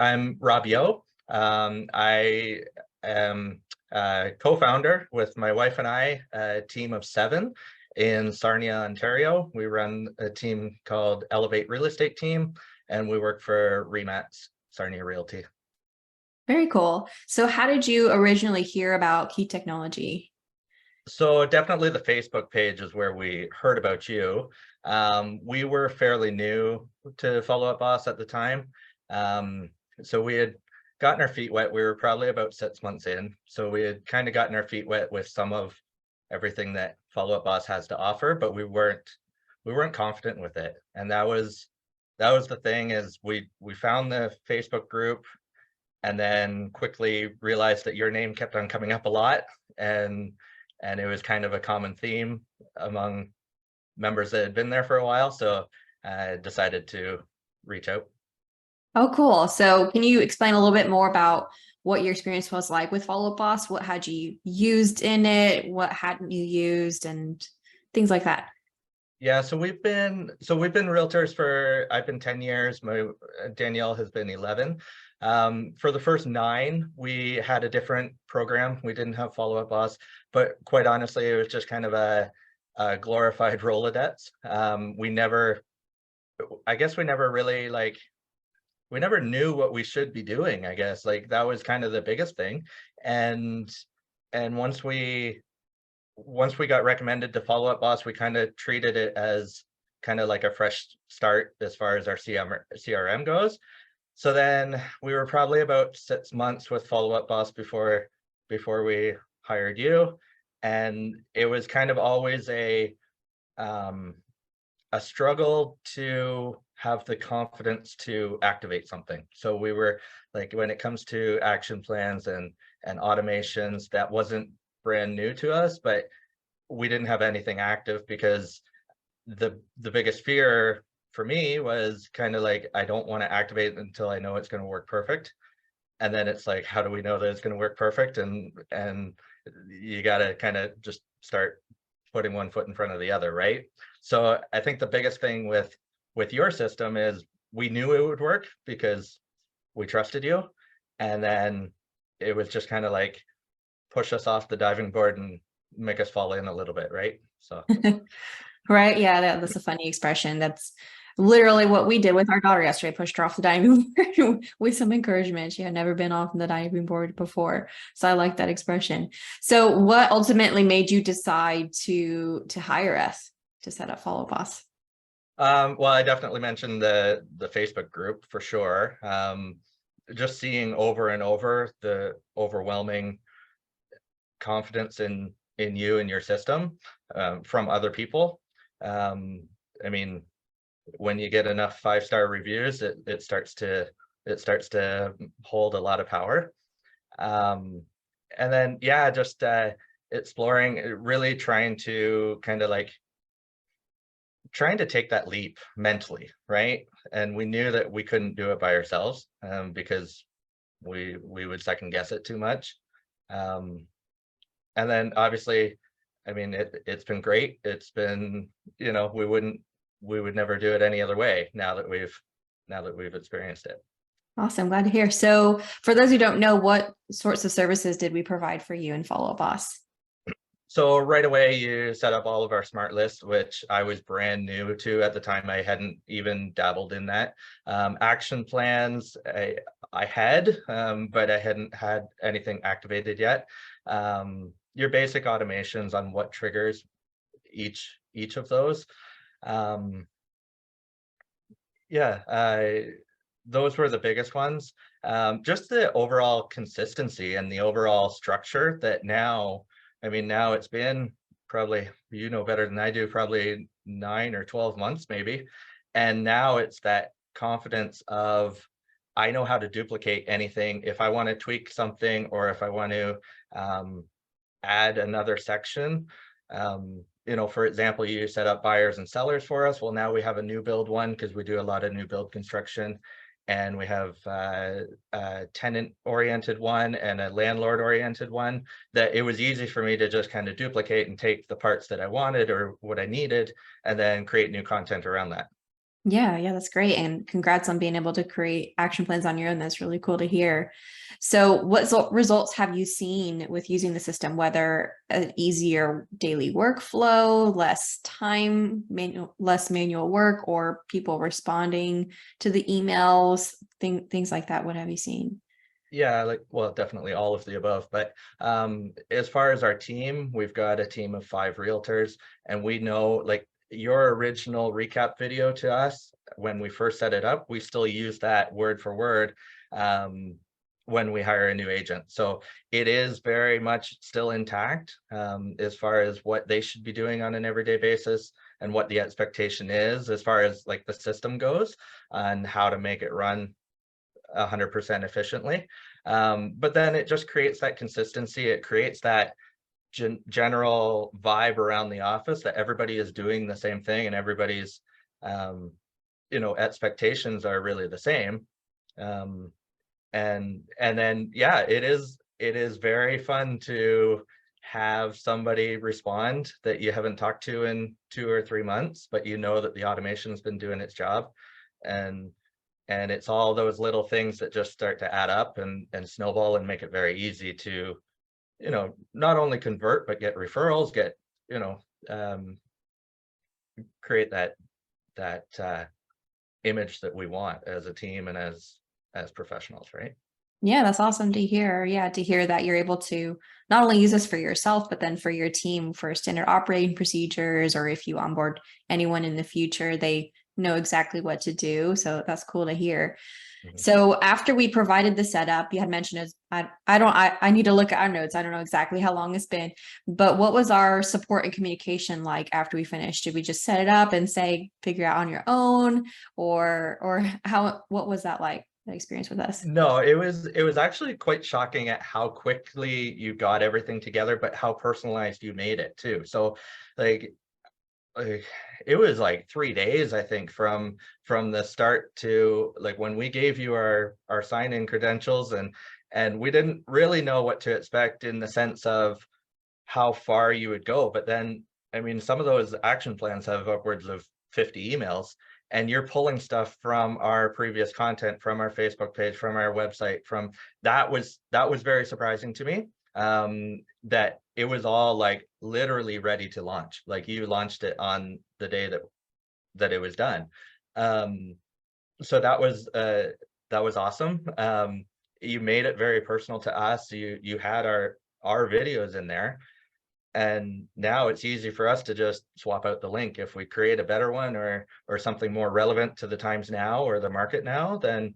I'm Rob Yeo. I am a co-founder with my wife and I, a team of 7 in Sarnia, Ontario. We run a team called Elevate Real Estate Team, and we work for REMAX Sarnia Realty. Very cool. So how did you originally hear about Key Technology? So definitely the Facebook page is where we heard about you. We were fairly new to Follow Up Boss at the time. So we had gotten our feet wet. We were probably about 6 months in. So we had kind of gotten our feet wet with some of everything that Follow Up Boss has to offer, but we weren't confident with it. And that was the thing, is we found the Facebook group and then quickly realized that your name kept on coming up a lot, and it was kind of a common theme among members that had been there for a while. So I decided to reach out. Oh, cool. So can you explain a little bit more about what your experience was like with Follow Up Boss? What had you used in it? What hadn't you used, and things like that? Yeah, so we've been realtors for, I've been 10 years. Danielle has been 11. For the first 9, we had a different program. We didn't have Follow Up Boss, but quite honestly, it was just kind of a glorified Rolodex. I guess we never really we never knew what we should be doing. I guess that was kind of the biggest thing. And once we got recommended to Follow Up Boss, we kind of treated it as kind of like a fresh start as far as our CRM goes. So then we were probably about 6 months with Follow Up Boss before we hired you. And it was kind of always a struggle to have the confidence to activate something. So we were when it comes to action plans and automations, that wasn't brand new to us, but we didn't have anything active because the biggest fear for me was kind of I don't want to activate until I know it's going to work perfect. And then it's how do we know that it's going to work perfect? And you got to kind of just start putting one foot in front of the other, right? So I think the biggest thing with your system is we knew it would work because we trusted you, and then it was just kind of push us off the diving board and make us fall in a little bit, right? So Right. Yeah, that's a funny expression. That's literally what we did with our daughter yesterday, pushed her off the diving board with some encouragement. She had never been off the diving board before. So I like that expression. So what ultimately made you decide to hire us to set up Follow Up Boss? well, I definitely mentioned the Facebook group for sure. Just seeing over and over the overwhelming confidence in you and your system from other people. I mean, when you get enough 5-star reviews, it starts to hold a lot of power. And then just exploring, really trying to kind of trying to take that leap mentally, right? And we knew that we couldn't do it by ourselves because we would second guess it too much. And then obviously, I mean, it's been great. It's been, we would never do it any other way now that we've experienced it. Awesome. Glad to hear. So for those who don't know, what sorts of services did we provide for you in Follow Up Boss? So right away, you set up all of our smart lists, which I was brand new to at the time. I hadn't even dabbled in that. Action plans, I had, but I hadn't had anything activated yet. Your basic automations on what triggers each of those. Those were the biggest ones. Just the overall consistency and the overall structure that now, now it's been probably, better than I do, probably 9 or 12 months maybe. And now it's that confidence of, I know how to duplicate anything. If I want to tweak something, or if I want to add another section, for example, you set up buyers and sellers for us. Well, now we have a new build one because we do a lot of new build construction. And we have a tenant-oriented one and a landlord-oriented one, that it was easy for me to just kind of duplicate and take the parts that I wanted or what I needed, and then create new content around that. Yeah, that's great. And congrats on being able to create action plans on your own. That's really cool to hear. So, what results have you seen with using the system, whether an easier daily workflow, less time, less manual work, or people responding to the emails, things like that? What have you seen? Yeah, like, well, definitely all of the above. But as far as our team, we've got a team of 5 realtors, and we know, like, your original recap video to us when we first set it up, we still use that word for word um, when we hire a new agent. So it is very much still intact as far as what they should be doing on an everyday basis and what the expectation is as far as like the system goes and how to make it run 100% efficiently. But then it just creates that consistency. It creates that general vibe around the office that everybody is doing the same thing and everybody's, expectations are really the same. Um, and then, yeah, it is very fun to have somebody respond that you haven't talked to in 2 or 3 months, but you know that the automation's been doing its job. And it's all those little things that just start to add up and snowball and make it very easy to, not only convert, but get referrals, get, you know, um, create that image that we want as a team and as professionals, right? Yeah, that's awesome to hear. Yeah, to hear that you're able to not only use this for yourself, but then for your team for standard operating procedures, or if you onboard anyone in the future, they know exactly what to do. So that's cool to hear. Mhm. So after we provided the setup, you had mentioned is I need to look at our notes. I don't know exactly how long it's been, but what was our support and communication like after we finished? Did we just set it up and say figure out on your own, or what was that like, that experience with us? No, it was actually quite shocking at how quickly you got everything together, but how personalized you made it too. So like like it was like 3 days, I think, from the start to like when we gave you our sign-in credentials, and we didn't really know what to expect in the sense of how far you would go. But then, I mean, some of those action plans have upwards of 50 emails, and you're pulling stuff from our previous content, from our Facebook page, from our website, from that was very surprising to me. That it was all like literally ready to launch. Like you launched it on the day that it was done. Um, so that was awesome. You made it very personal to us. You had our videos in there, and now it's easy for us to just swap out the link. If we create a better one or something more relevant to the times now or the market now, then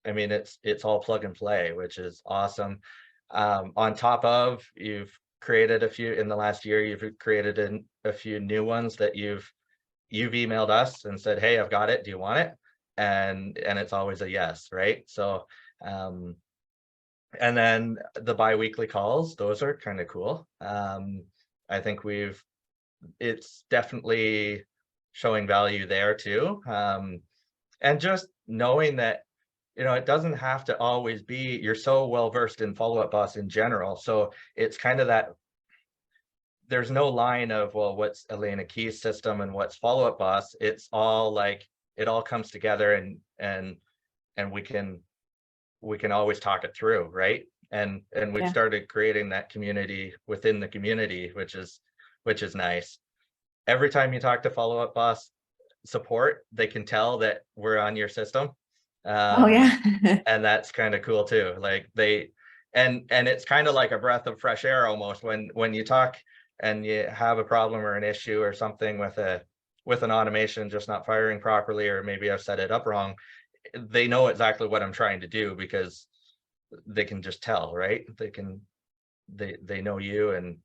I mean it's all plug and play, which is awesome. On top of, you've created a few in the last year, you've created a few new ones that you've emailed us and said, hey, I've got it, do you want it? And it's always a yes, right? So um and then the biweekly calls, those are kind of cool. I think it's definitely showing value there too. And just knowing that, it doesn't have to always be, you're so well versed in Follow Up Boss in general. So it's kind of that there's no line of, well, what's Elena Key's system and what's Follow Up Boss. It's all like, it all comes together, and we can always talk it through, right? And we've Yeah. started creating that community within the community, which is nice. Every time you talk to Follow Up Boss support, they can tell that we're on your system. Oh um yeah. and that's kind of cool too. Like and it's kind of like a breath of fresh air almost when you talk and you have a problem or an issue or something with an automation just not firing properly, or maybe I've set it up wrong. They know exactly what I'm trying to do because they can just tell, right? They know you and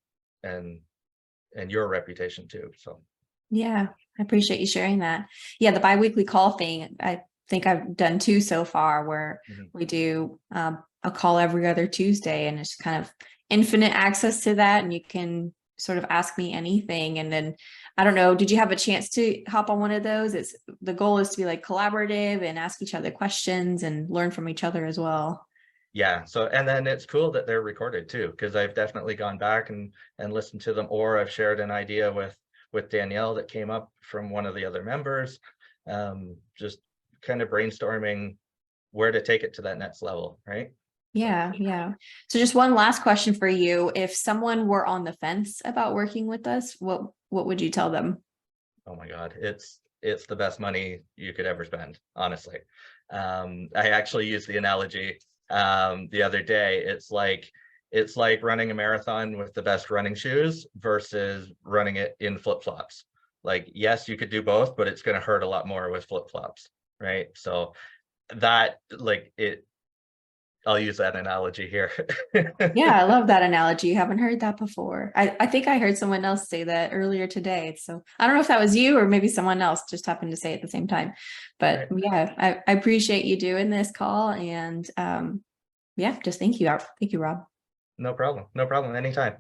and your reputation too. So Yeah, I appreciate you sharing that. Yeah, the biweekly call thing, I think I've done two so far, where mhm. we do a call every other Tuesday, and it's kind of infinite access to that. And you can sort of ask me anything. And then I don't know, did you have a chance to hop on one of those? It's the goal is to be like collaborative and ask each other questions and learn from each other as well. Yeah, so and then it's cool that they're recorded too, because I've definitely gone back and listened to them, or I've shared an idea with Danielle that came up from one of the other members. just kind of brainstorming where to take it to that next level, right? Yeah, yeah. So just one last question for you. If someone were on the fence about working with us, what would you tell them? Oh my God, it's the best money you could ever spend, honestly. I actually used the analogy the other day. It's like running a marathon with the best running shoes versus running it in flip-flops. Like, yes, you could do both, but it's going to hurt a lot more with flip-flops, right? So that, like, it, I'll use that analogy here. Yeah, I love that analogy. You haven't heard that before. I think I heard someone else say that earlier today. So I don't know if that was you or maybe someone else just happened to say it at the same time. But Right. yeah, I appreciate you doing this call. And yeah, just thank you. Thank you, Rob. No problem. No problem. Anytime.